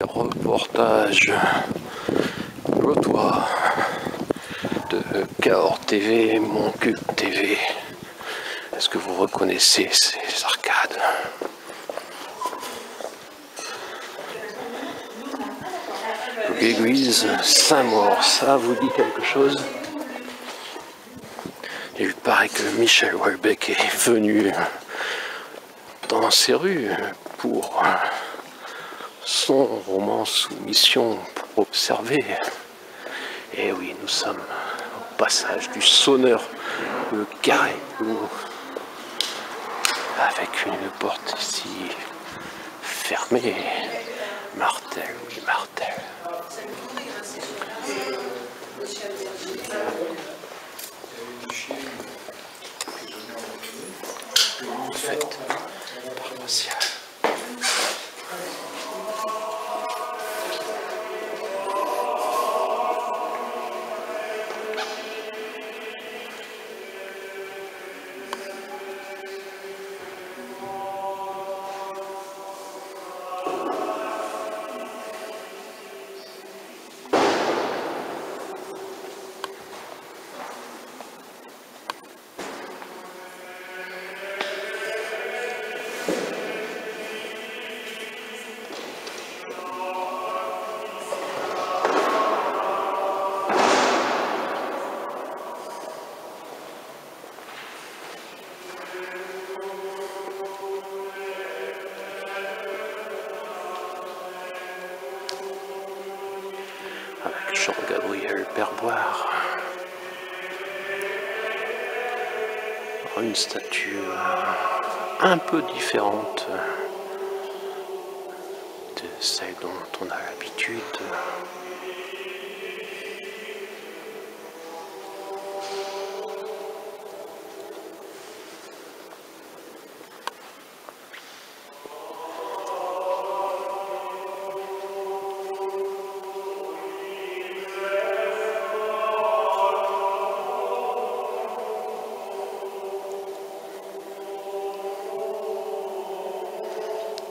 Reportage Lotois de Cahors TV, Mon Cube TV. Est-ce que vous reconnaissez ces arcades? L'église Saint-Maur, ça vous dit quelque chose? Il paraît que Michel Houellebecq est venu dans ces rues pour son roman Soumission pour observer. Et oui, nous sommes au passage du Sonneur, le carré, avec une porte ici fermée. Martel, oui, Martel. Fête paroissiale. Avec Jean-Gabriel Perboire, une statue un peu différente de celle dont on a l'habitude.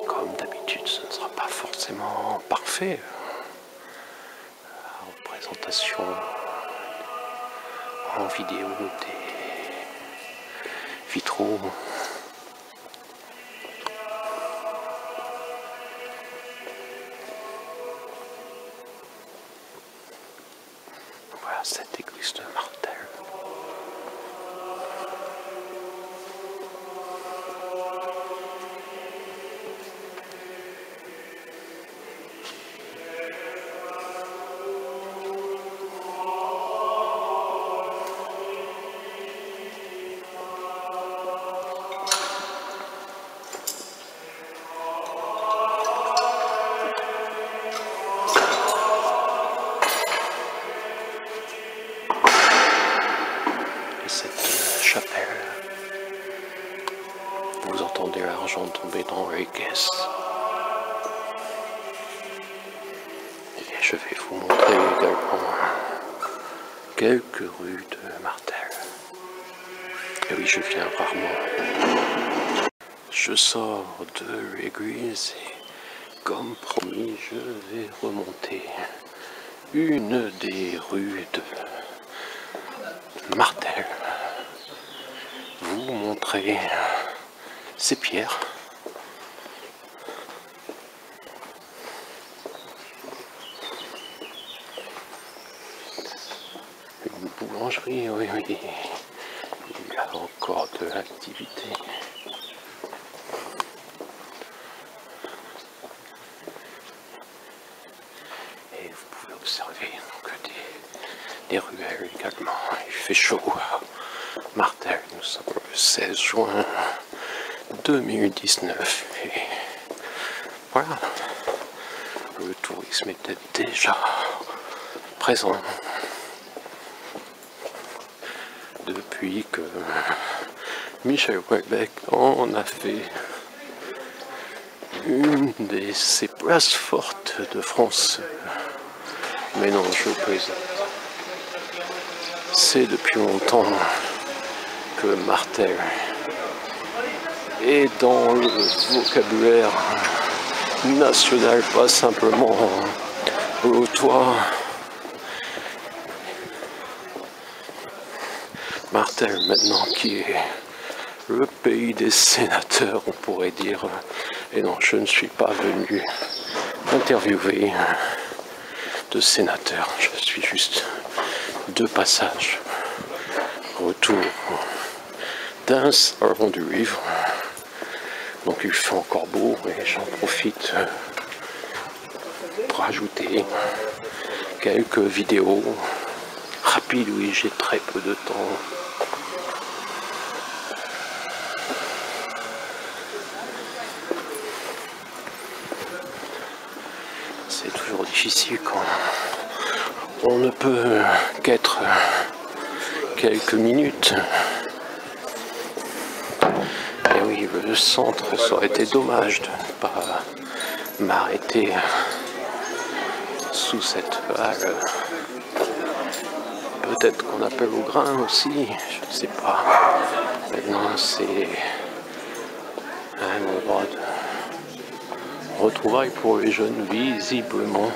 Comme d'habitude, ce ne sera pas forcément parfait. La représentation en vidéo des vitraux. Voilà cette église de Martel. Cette chapelle, vous entendez l'argent tomber dans les caisses. Et je vais vous montrer également quelques rues de Martel. Et oui, je viens rarement. Je sors de l'église et, comme promis, je vais remonter une des rues de Martel, vous montrer ces pierres. Une boulangerie, oui, oui, il y a encore de l'activité. Et vous pouvez observer donc des ruelles également. Il fait chaud à Martel, nous sommes le 16 juin 2019 et voilà, le tourisme était déjà présent depuis que Michel Houellebecq en a fait une de ses places fortes de France. Mais non, je plaisante. C'est depuis longtemps que Martel est dans le vocabulaire national, pas simplement au toit. Martel maintenant qui est le pays des sénateurs, on pourrait dire. Et non, je ne suis pas venu interviewer de sénateurs, je suis juste de passage. Retour d'un salon du livre. Donc il fait encore beau et j'en profite pour ajouter quelques vidéos rapides. Oui, j'ai très peu de temps. C'est toujours difficile quand on ne peut qu'être quelques minutes. Et oui, le centre, ça aurait été dommage de ne pas m'arrêter sous cette halle. Peut-être qu'on appelle au grain aussi, je ne sais pas. Maintenant, c'est un endroit de retrouvailles pour les jeunes, visiblement.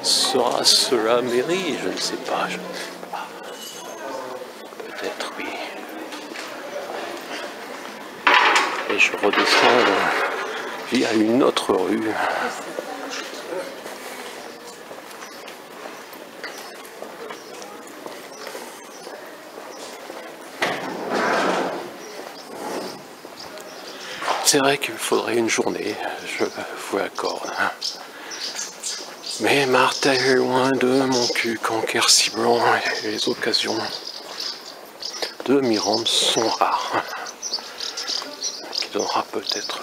Sera-ce la mairie? Je ne sais pas. Peut-être oui. Et je redescends via une autre rue. C'est vrai qu'il faudrait une journée, je vous l'accorde. Mais Martel est loin de mon cul quand Quercy Blanc et les occasions de m'y rendre sont rares. Qui donnera peut-être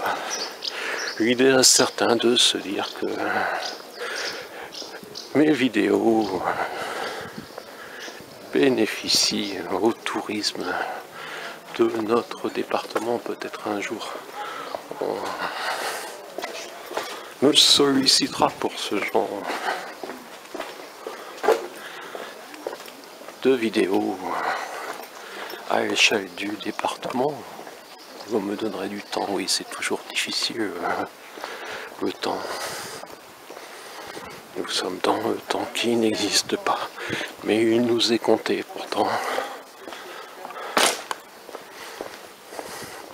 l'idée à certains de se dire que mes vidéos bénéficient au tourisme de notre département. Peut-être un jour on me sollicitera pour ce genre de vidéos à l'échelle du département. Vous me donnerez du temps, oui, c'est toujours difficile le temps. Nous sommes dans le temps qui n'existe pas, mais il nous est compté pourtant.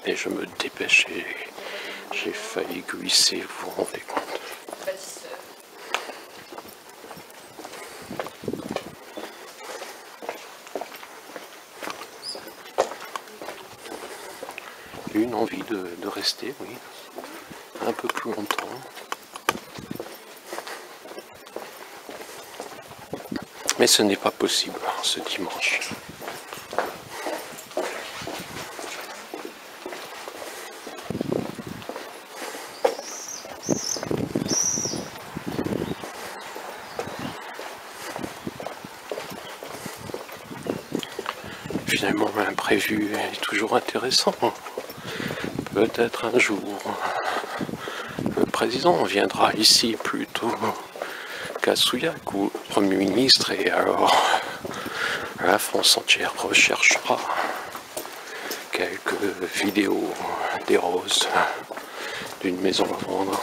Et je me dépêche et j'ai failli glisser, vous vous rendez compte. Une envie de rester, oui, un peu plus longtemps. Mais ce n'est pas possible ce dimanche. Finalement, l'imprévu est toujours intéressant. Peut-être un jour, le président viendra ici plutôt qu'à Souillac, où le Premier ministre, et alors la France entière recherchera quelques vidéos des roses d'une maison à vendre.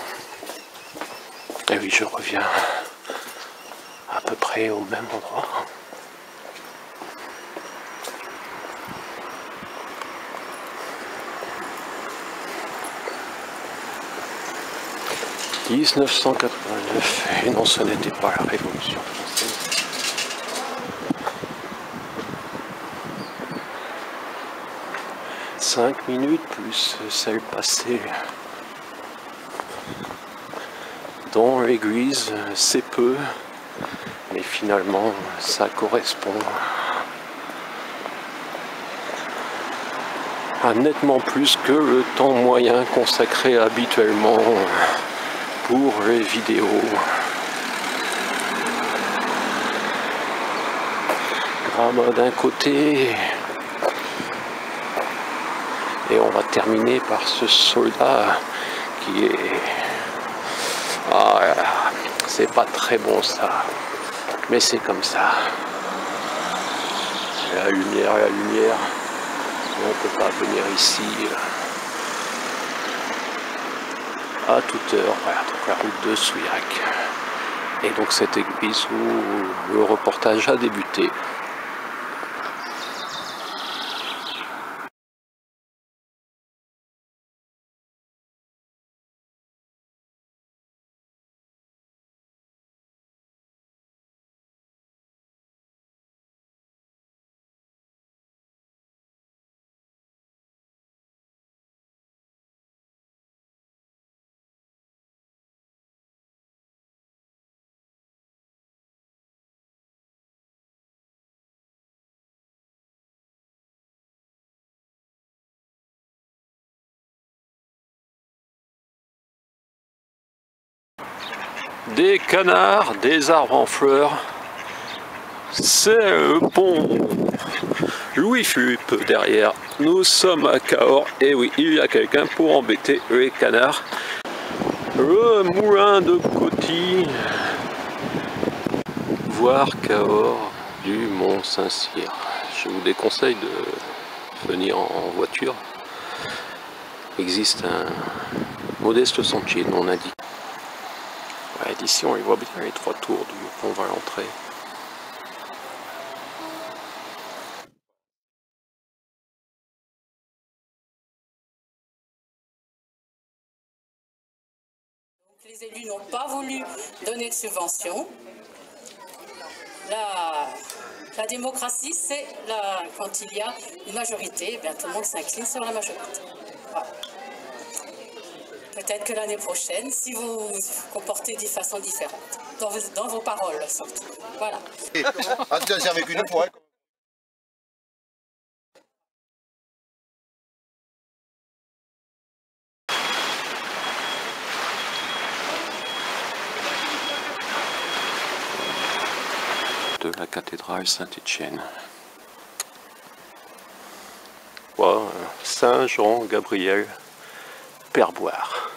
Et oui, je reviens à peu près au même endroit. « 1989, et non, ce n'était pas la Révolution française. » 5 minutes plus celle passée dans l'église, c'est peu, mais finalement ça correspond à nettement plus que le temps moyen consacré habituellement pour les vidéos. Gramat d'un côté Et on va terminer par ce soldat qui est... Ah, c'est pas très bon ça, mais c'est comme ça. La lumière, on ne peut pas venir ici à toute heure, voilà, donc la route de Souillac. Et donc cette église où le reportage a débuté. Des canards, des arbres en fleurs, c'est le pont Louis-Philippe derrière. Nous sommes à Cahors, et oui, il y a quelqu'un pour embêter les canards. Le moulin de Coty, voir Cahors du Mont Saint-Cyr. Je vous déconseille de venir en voiture. Il existe un modeste sentier non indiqué. Ouais, d'ici on y voit bien les 3 tours du pont vers l'entrée. Les élus n'ont pas voulu donner de subventions. La démocratie, c'est quand il y a une majorité, eh bien, tout le monde s'incline sur la majorité. Voilà. Peut-être que l'année prochaine, si vous vous comportez de façon différente, dans vos paroles surtout. Voilà. Ah, tu t'en servais qu'une fois. De la cathédrale Saint-Étienne. Wow, Saint-Jean-Gabriel, Perboire.